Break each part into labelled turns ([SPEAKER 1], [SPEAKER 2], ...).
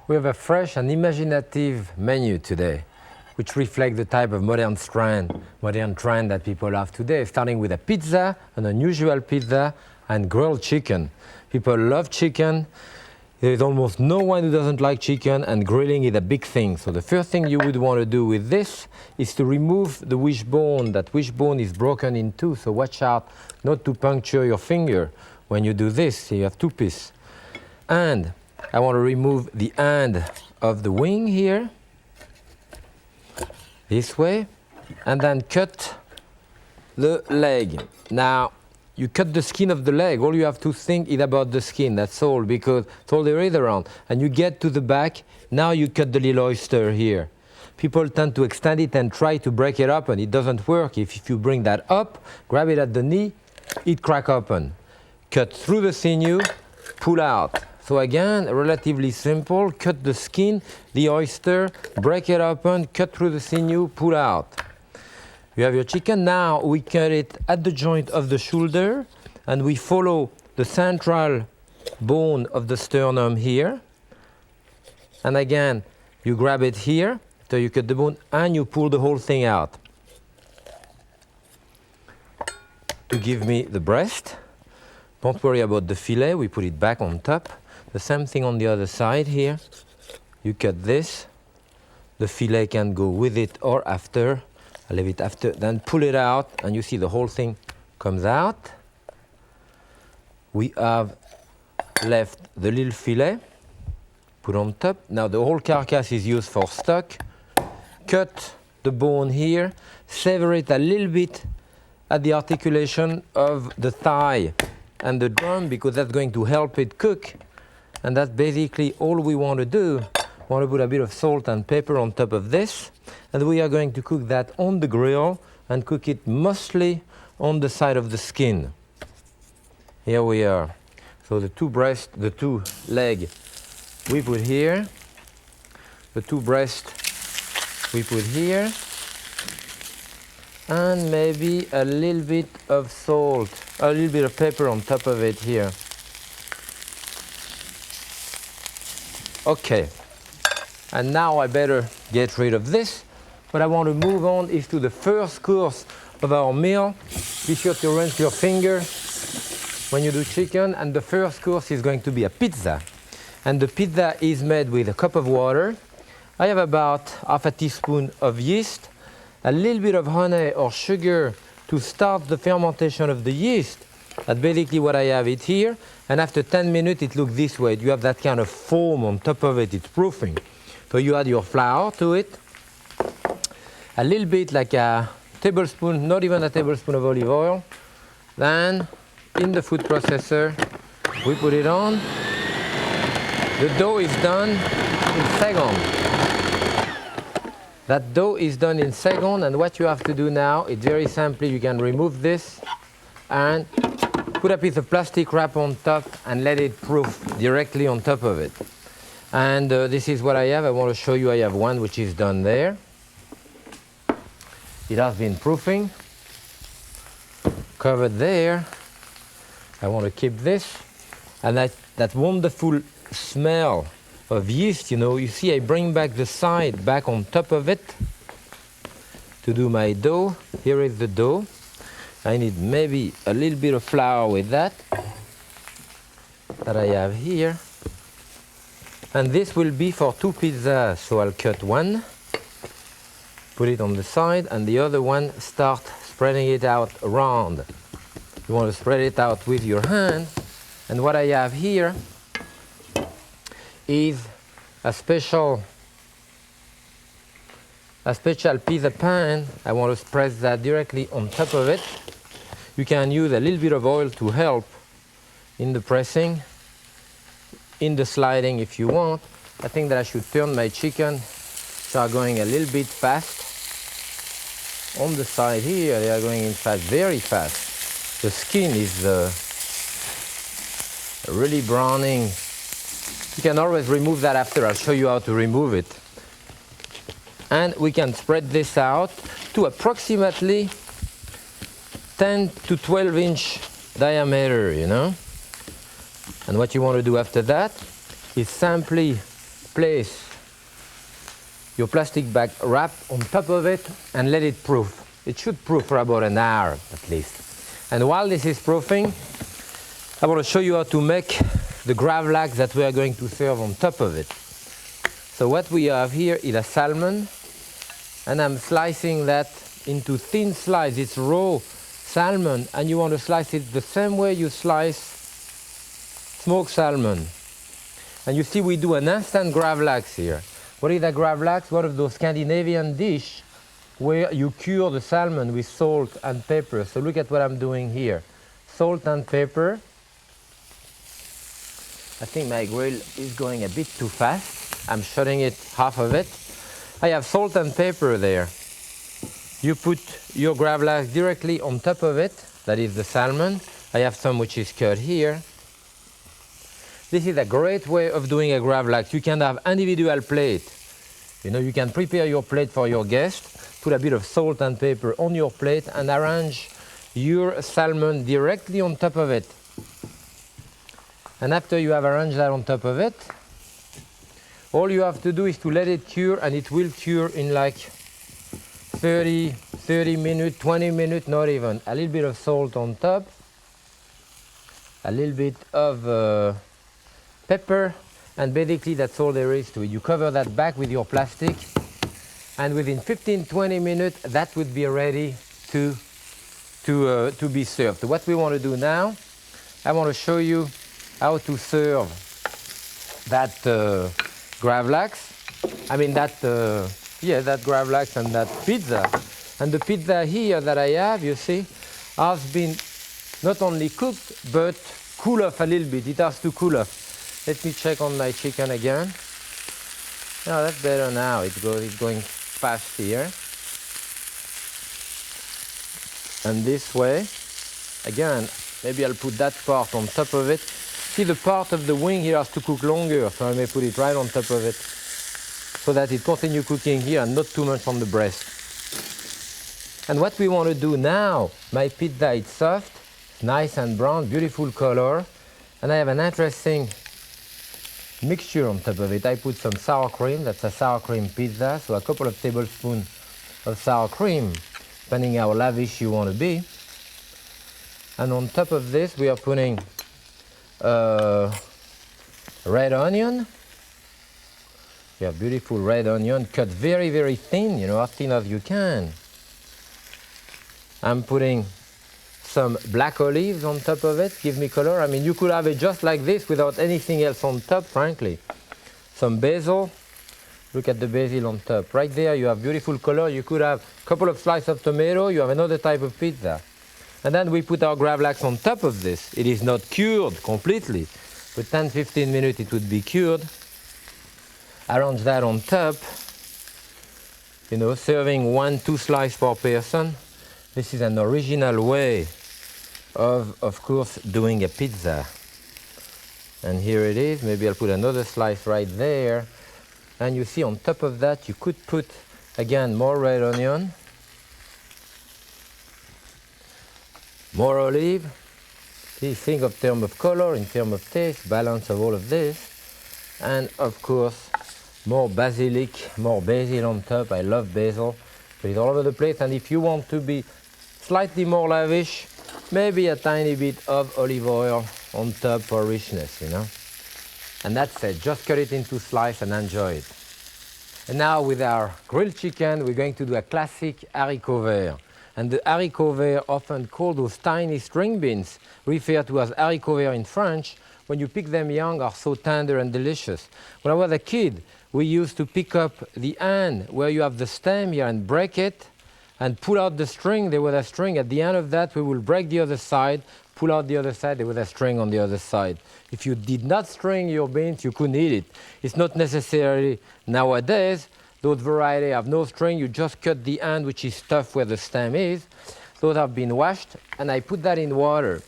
[SPEAKER 1] We have a fresh and imaginative menu today, which reflects the type of modern trend that people have today, starting with a pizza, an unusual pizza, and grilled chicken. People love chicken. There is almost no one who doesn't like chicken, and grilling is a big thing. So the first thing you would want to do with this is to remove the wishbone. That wishbone is broken in two, so watch out not to puncture your finger when you do this. You have two pieces. And I want to remove the end of the wing here, this way, and then cut the leg. Now, you cut the skin of the leg. All you have to think is about the skin, that's all, because it's all there is around. And you get to the back, now you cut the little oyster here. People tend to extend it and try to break it open. It doesn't work. If you bring that up, grab it at the knee, it crack open. Cut through the sinew, pull out. So again, relatively simple. Cut the skin, the oyster, break it open, cut through the sinew, pull out. You have your chicken. Now we cut it at the joint of the shoulder, and we follow the central bone of the sternum here. And again, you grab it here, so you cut the bone, and you pull the whole thing out. To give me the breast. Don't worry about the fillet, we put it back on top. The same thing on the other side here. You cut this. The fillet can go with it or after. I leave it after, then pull it out, and you see the whole thing comes out. We have left the little fillet, put on top. Now the whole carcass is used for stock. Cut the bone here, sever it a little bit at the articulation of the thigh and the drum, because that's going to help it cook. And that's basically all we want to do. We want to put a bit of salt and pepper on top of this. And we are going to cook that on the grill and cook it mostly on the side of the skin. Here we are. So the two breasts, the two legs we put here. The two breasts we put here. And maybe a little bit of salt, a little bit of pepper on top of it here. Okay, and now I better get rid of this. What I want to move on is to the first course of our meal. Be sure to rinse your finger when you do chicken, and the first course is going to be a pizza. And the pizza is made with a cup of water. I have about half a teaspoon of yeast, a little bit of honey or sugar to start the fermentation of the yeast. That's basically what I have it here. And after 10 minutes, it looks this way. You have that kind of foam on top of it. It's proofing. So you add your flour to it. A little bit, like a tablespoon, not even a tablespoon of olive oil. Then, in the food processor, we put it on. The dough is done in seconds. That dough is done in seconds, and what you have to do now is very simply, you can remove this and put a piece of plastic wrap on top and let it proof directly on top of it. And this is what I have. I want to show you I have one which is done there. It has been proofing, covered there. I want to keep this. And that wonderful smell of yeast, you see I bring back the side back on top of it to do my dough. Here is the dough. I need maybe a little bit of flour with that I have here. And this will be for two pizzas. So I'll cut one, put it on the side, and the other one start spreading it out around. You want to spread it out with your hand. And what I have here is a special pizza pan. I want to press that directly on top of it. You can use a little bit of oil to help in the pressing, in the sliding if you want. I think that I should turn my chicken, start going a little bit fast. On the side here, they are going in fact very fast. The skin is really browning. You can always remove that after. I'll show you how to remove it. And we can spread this out to approximately 10 to 12 inch diameter, And what you want to do after that is simply place your plastic bag wrap on top of it and let it proof. It should proof for about an hour at least. And while this is proofing, I want to show you how to make the gravalax that we are going to serve on top of it. So what we have here is a salmon, and I'm slicing that into thin slices. It's raw salmon, and you want to slice it the same way you slice smoked salmon. And you see we do an instant gravalax here. What is a gravalax? One of those Scandinavian dishes where you cure the salmon with salt and pepper. So look at what I'm doing here. Salt and pepper. I think my grill is going a bit too fast. I'm shutting it, half of it. I have salt and pepper there. You put your gravalax directly on top of it. That is the salmon. I have some which is cut here. This is a great way of doing a gravalax. You can have individual plate. You know, you can prepare your plate for your guest, put a bit of salt and pepper on your plate and arrange your salmon directly on top of it. And after you have arranged that on top of it, all you have to do is to let it cure, and it will cure in like 30 minutes, 20 minutes, not even. A little bit of salt on top, a little bit of pepper, and basically that's all there is to it. You cover that back with your plastic, and within 15-20 minutes that would be ready to be served. So what we want to do now, I want to show you how to serve that gravalax. I mean that gravalax and that pizza. And the pizza here that I have, you see, has been not only cooked but cool off a little bit. It has to cool off. Let me check on my chicken again. No, that's better now. It's going fast here. And this way, again, maybe I'll put that part on top of it. See, the part of the wing here has to cook longer, so I may put it right on top of it so that it continues cooking here and not too much on the breast. And what we want to do now, my pizza is soft, nice and brown, beautiful color, and I have an interesting mixture on top of it. I put some sour cream. That's a sour cream pizza, so a couple of tablespoons of sour cream, depending how lavish you want to be. And on top of this, we are putting red onion. You have beautiful red onion, cut very, very thin, you know, as thin as you can. I'm putting some black olives on top of it, give me color. I mean, you could have it just like this without anything else on top, frankly. Some basil. Look at the basil on top. Right there, you have beautiful color. You could have a couple of slices of tomato. You have another type of pizza. And then we put our gravalax on top of this. It is not cured completely, but 10-15 minutes it would be cured. Arrange that on top. You know, serving 1-2 slices per person. This is an original way of course, doing a pizza. And here it is. Maybe I'll put another slice right there. And you see on top of that, you could put, again, more red onion, more olive. Please think of terms of color, in terms of taste, balance of all of this. And of course, more basilic, more basil on top. I love basil. Put it all over the place. And if you want to be slightly more lavish, maybe a tiny bit of olive oil on top for richness, you know. And that's it. Just cut it into slices and enjoy it. And now with our grilled chicken, we're going to do a classic haricot vert. And the haricot vert, often called those tiny string beans, referred to as haricot vert in French, when you pick them young, are so tender and delicious. When I was a kid, we used to pick up the end where you have the stem here and break it and pull out the string. There was a string. At the end of that, we will break the other side, pull out the other side. There was a string on the other side. If you did not string your beans, you couldn't eat it. It's not necessarily nowadays. Those varieties have no string. You just cut the end, which is tough where the stem is. Those have been washed, and I put that in water.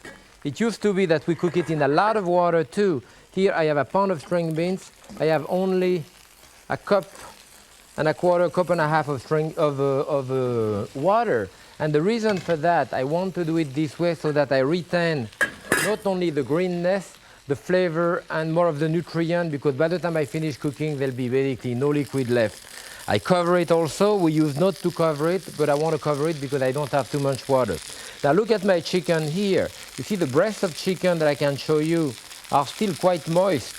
[SPEAKER 1] It used to be that we cook it in a lot of water too. Here I have a pound of string beans. I have only a cup and a quarter, cup and a half of water. And the reason for that, I want to do it this way so that I retain not only the greenness, the flavor and more of the nutrient, because by the time I finish cooking, there'll be basically no liquid left. I cover it also. We use not to cover it, but I want to cover it because I don't have too much water. Now look at my chicken here. You see the breasts of chicken that I can show you are still quite moist,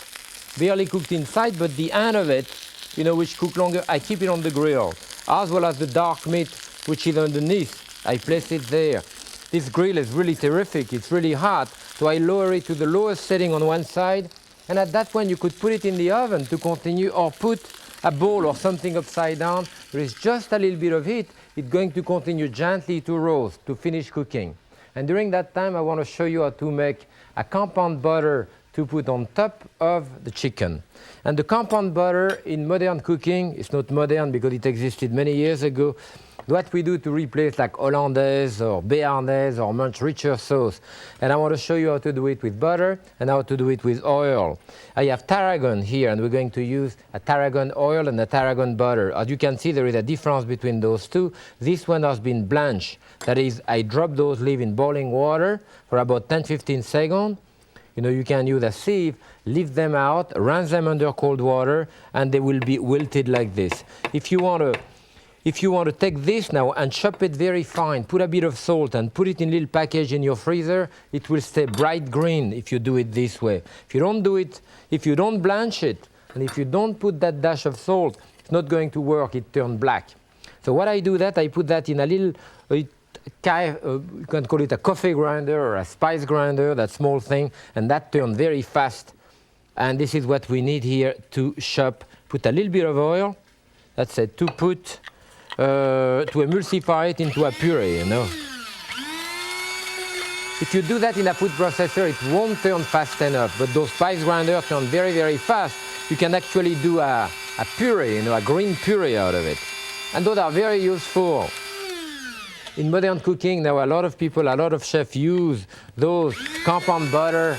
[SPEAKER 1] barely cooked inside, but the end of it, you know, which cook longer, I keep it on the grill, as well as the dark meat, which is underneath. I place it there. This grill is really terrific. It's really hot, so I lower it to the lowest setting on one side, and at that point you could put it in the oven to continue, or put a bowl or something upside down. There is just a little bit of heat. It's going to continue gently to roast, to finish cooking. And during that time, I want to show you how to make a compound butter to put on top of the chicken. And the compound butter in modern cooking, it's not modern because it existed many years ago, what we do to replace like hollandaise or béarnaise or much richer sauce. And I want to show you how to do it with butter and how to do it with oil. I have tarragon here, and we're going to use a tarragon oil and a tarragon butter. As you can see, there is a difference between those two. This one has been blanched. That is, I drop those leaves in boiling water for about 10-15 seconds. You know, you can use a sieve, leave them out, rinse them under cold water, and they will be wilted like this. If you want to take this now and chop it very fine, put a bit of salt and put it in a little package in your freezer, it will stay bright green if you do it this way. If you don't do it, if you don't blanch it, and if you don't put that dash of salt, it's not going to work, it turns black. So what I do that, I put that in a little, you can call it a coffee grinder or a spice grinder, that small thing, and that turns very fast. And this is what we need here to chop. Put a little bit of oil, that's it, to put, to emulsify it into a puree, you know. If you do that in a food processor, it won't turn fast enough, but those spice grinders turn very, very fast. You can actually do a puree, you know, a green puree out of it. And those are very useful. In modern cooking, now a lot of people, a lot of chefs use those compound butter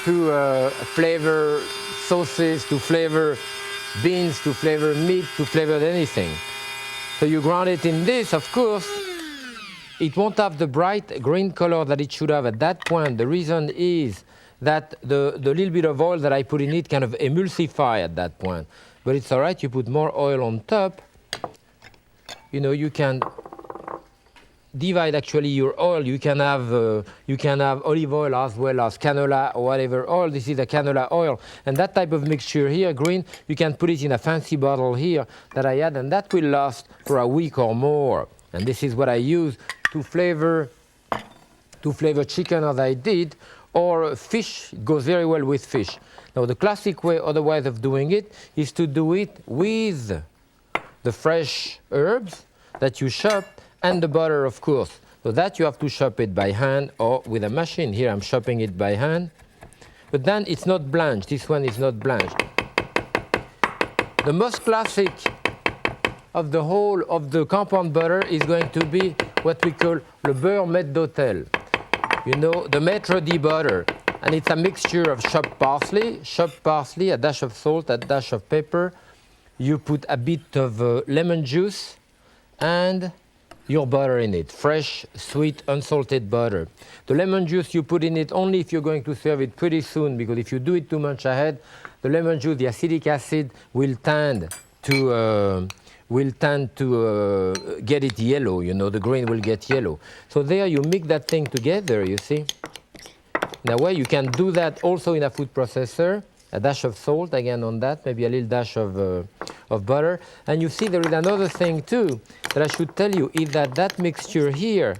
[SPEAKER 1] to flavor sauces, to flavor beans, to flavor meat, to flavor anything. So you ground it in this, of course, it won't have the bright green color that it should have at that point. The reason is that the little bit of oil that I put in it kind of emulsify at that point. But it's all right, you put more oil on top. You know, you can divide actually your oil. You can have olive oil as well as canola or whatever oil. This is a canola oil. And that type of mixture here, green, you can put it in a fancy bottle here that I had, and that will last for a week or more. And this is what I use to flavor chicken as I did, or fish. It goes very well with fish. Now the classic way otherwise of doing it is to do it with the fresh herbs that you chop and the butter, of course. So that you have to chop it by hand or with a machine. Here I'm chopping it by hand. But then it's not blanched. This one is not blanched. The most classic of the whole of the compound butter is going to be what we call le beurre maître d'hôtel. You know, the maître d' butter. And it's a mixture of chopped parsley, a dash of salt, a dash of pepper. You put a bit of lemon juice and your butter in it, fresh, sweet, unsalted butter. The lemon juice you put in it only if you're going to serve it pretty soon, because if you do it too much ahead, the lemon juice, the acetic acid, will tend to get it yellow, you know, the grain will get yellow. So there you mix that thing together, you see. In a way, you can do that also in a food processor. A dash of salt again on that, maybe a little dash of butter. And you see there is another thing too that I should tell you, is that that mixture here,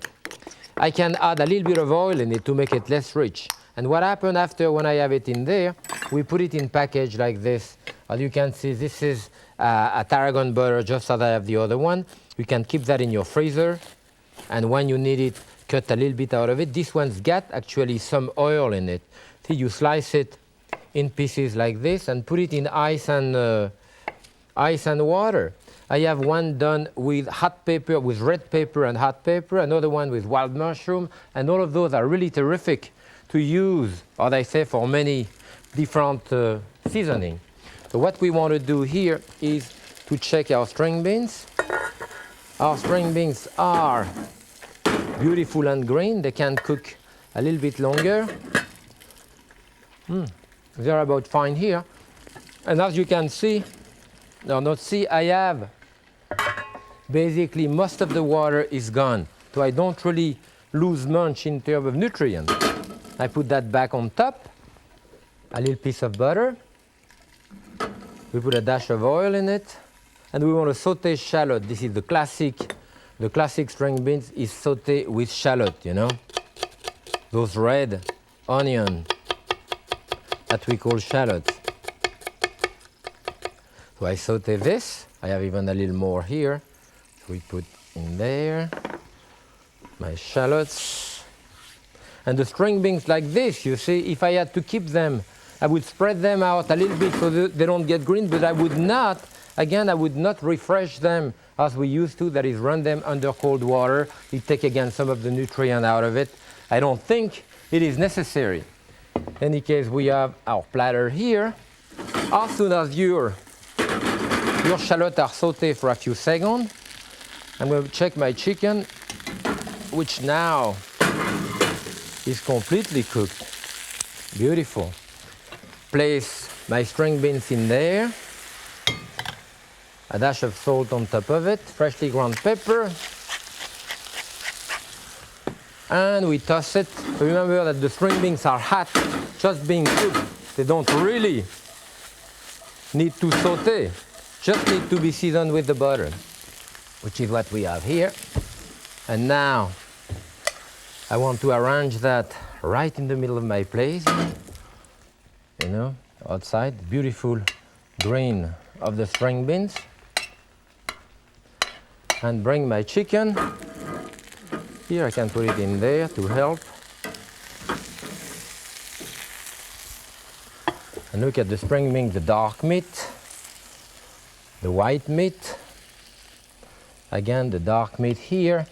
[SPEAKER 1] I can add a little bit of oil in it to make it less rich. And what happens after when I have it in there, we put it in package like this. As you can see, this is a tarragon butter just as I have the other one. You can keep that in your freezer. And when you need it, cut a little bit out of it. This one's got actually some oil in it. See, you slice it in pieces like this and put it in ice and water. I have one done with hot pepper, with red pepper and hot pepper, another one with wild mushroom, and all of those are really terrific to use, as I say, for many different seasoning. So what we want to do here is to check our string beans. Our string beans are beautiful and green. They can cook a little bit longer. They're about fine here. And as you can see, I have basically most of the water is gone. So I don't really lose much in terms of nutrients. I put that back on top, a little piece of butter. We put a dash of oil in it, and we want to saute shallot. This is the classic string beans is sauté with shallot, you know. Those red onion that we call shallots. So I saute this. I have even a little more here. So we put in there my shallots. And the string beans like this, you see, if I had to keep them, I would spread them out a little bit so that they don't get green, but I would not refresh them as we used to, that is run them under cold water. It take again some of the nutrient out of it. I don't think it is necessary. In any case, we have our platter here. As soon as your shallots are sauté for a few seconds, I'm going to check my chicken, which now is completely cooked. Beautiful. Place my string beans in there, a dash of salt on top of it, freshly ground pepper, and we toss it. Remember that the string beans are hot, just being cooked. They don't really need to saute, just need to be seasoned with the butter, which is what we have here. And now I want to arrange that right in the middle of my plate. You know, outside, beautiful green of the string beans. And bring my chicken. Here I can put it in there to help. And look at the string beans, the dark meat, the white meat. Again, the dark meat here.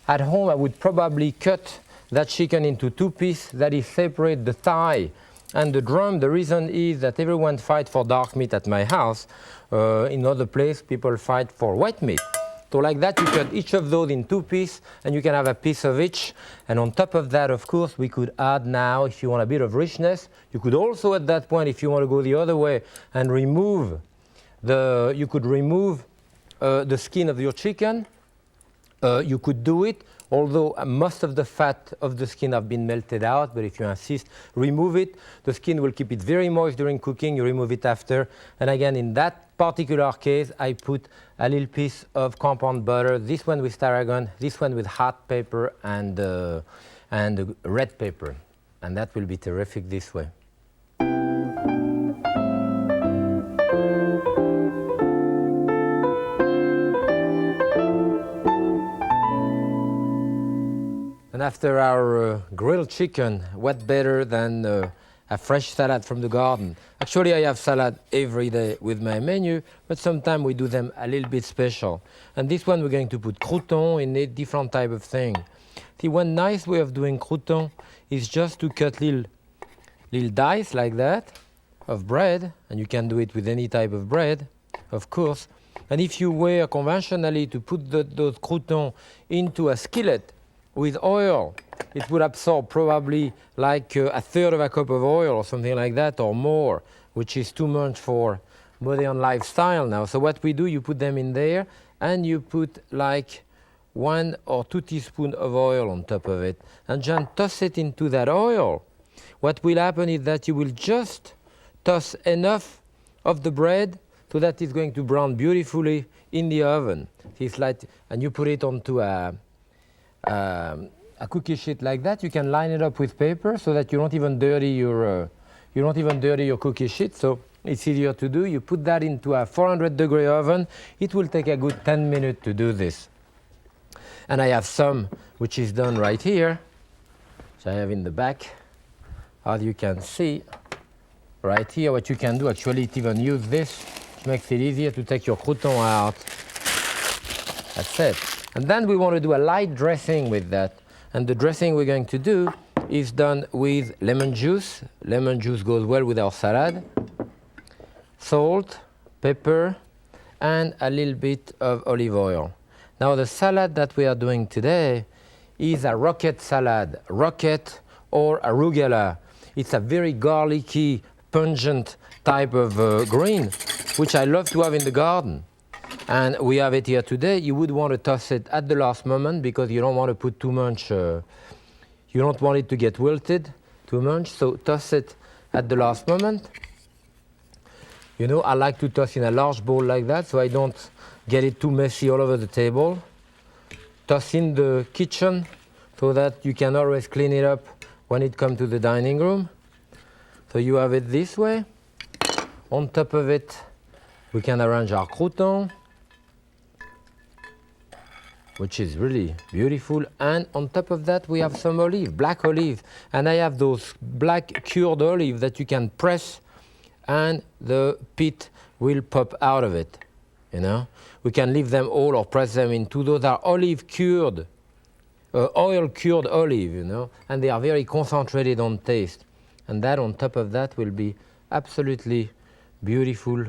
[SPEAKER 1] At home, I would probably cut that chicken into two pieces, that is separate the thigh and the drum. The reason is that everyone fights for dark meat at my house. In other places, people fight for white meat. So like that, you cut each of those in two pieces, and you can have a piece of each. And on top of that, of course, we could add now, if you want a bit of richness, you could also at that point, if you want to go the other way, and remove the skin of your chicken. You could do it, although most of the fat of the skin have been melted out, but if you insist, remove it. The skin will keep it very moist during cooking. You remove it after. And again, in that particular case, I put a little piece of compound butter, this one with tarragon, this one with hot pepper and red pepper. And that will be terrific this way. And after our grilled chicken, what better than a fresh salad from the garden? Actually, I have salad every day with my menu, but sometimes we do them a little bit special. And this one, we're going to put crouton in it, different type of thing. See, one nice way of doing crouton is just to cut little dice like that of bread, and you can do it with any type of bread, of course. And if you were conventionally to put those croutons into a skillet with oil, it would absorb probably like a third of a cup of oil or something like that, or more, which is too much for modern lifestyle now. So what we do, you put them in there, and you put like 1 or 2 teaspoons of oil on top of it, and just toss it into that oil. What will happen is that you will just toss enough of the bread so that it's going to brown beautifully in the oven. It's like, and you put it onto a cookie sheet like that. You can line it up with paper so that you don't even dirty your cookie sheet. So it's easier to do. You put that into a 400-degree oven. It will take a good 10 minutes to do this. And I have some which is done right here, which I have in the back. As you can see, right here, what you can do, actually, it even use this. It makes it easier to take your crouton out. That's it. And then we want to do a light dressing with that. And the dressing we're going to do is done with lemon juice. Lemon juice goes well with our salad. Salt, pepper, and a little bit of olive oil. Now the salad that we are doing today is a rocket salad, rocket or arugula. It's a very garlicky pungent type of green, which I love to have in the garden. And we have it here today. You would want to toss it at the last moment because you don't want to put too much, you don't want it to get wilted too much, so toss it at the last moment. You know, I like to toss in a large bowl like that so I don't get it too messy all over the table. Toss in the kitchen so that you can always clean it up when it comes to the dining room. So you have it this way. On top of it, we can arrange our crouton, which is really beautiful. And on top of that, we have some olive, black olive. And I have those black cured olive that you can press and the pit will pop out of it, you know. We can leave them all or press them into those are olive cured, oil cured olive, you know, and they are very concentrated on taste. And that on top of that will be absolutely beautiful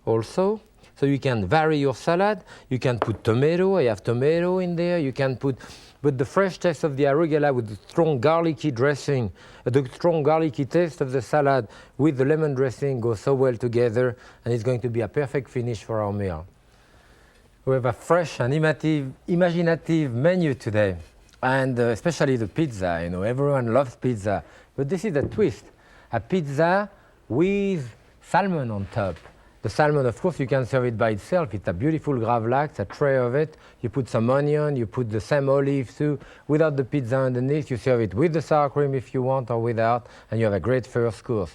[SPEAKER 1] also. So you can vary your salad. You can put tomato. I have tomato in there. You can put, with the fresh taste of the arugula, with the strong garlicky dressing, the strong garlicky taste of the salad with the lemon dressing goes so well together, and it's going to be a perfect finish for our meal. We have a fresh and imaginative menu today, and especially the pizza. You know, everyone loves pizza, but this is a twist: a pizza with salmon on top. The salmon, of course, you can serve it by itself. It's a beautiful gravalax, a tray of it. You put some onion, you put the same olive too. Without the pizza underneath, you serve it with the sour cream if you want or without, and you have a great first course.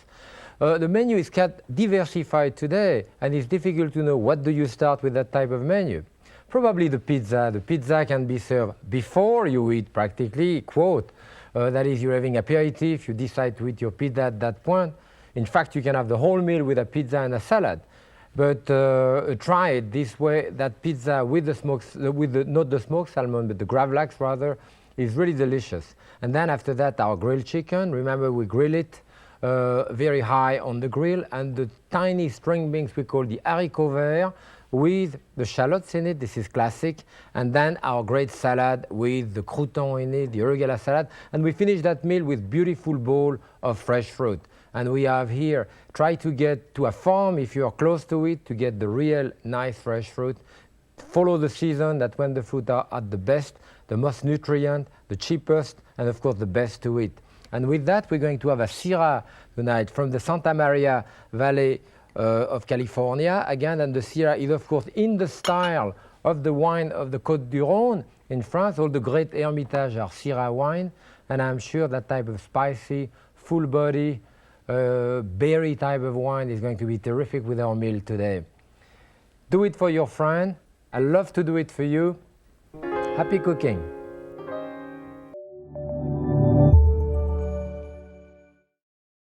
[SPEAKER 1] The menu is quite diversified today, and it's difficult to know what do you start with that type of menu. Probably the pizza. The pizza can be served before you eat, practically, quote. That is, you're having aperitif, you decide to eat your pizza at that point. In fact, you can have the whole meal with a pizza and a salad. But try it this way, that pizza with the smoked, not the smoked salmon, but the gravlax rather, is really delicious. And then after that, our grilled chicken. Remember, we grill it very high on the grill, and the tiny string beans we call the haricot vert with the shallots in it. This is classic. And then our great salad with the crouton in it, the arugula salad. And we finish that meal with beautiful bowl of fresh fruit. And we have here, try to get to a farm if you are close to it to get the real nice fresh fruit. Follow the season, that when the fruit are at the best, the most nutrient, the cheapest, and of course the best to eat. And with that, we're going to have a Syrah tonight from the Santa Maria Valley of California. Again, and the Syrah is of course in the style of the wine of the Côte du Rhône in France. All the great Hermitage are Syrah wine. And I'm sure that type of spicy, full body, berry type of wine is going to be terrific with our meal today. Do it for your friend. I love to do it for you. Happy cooking.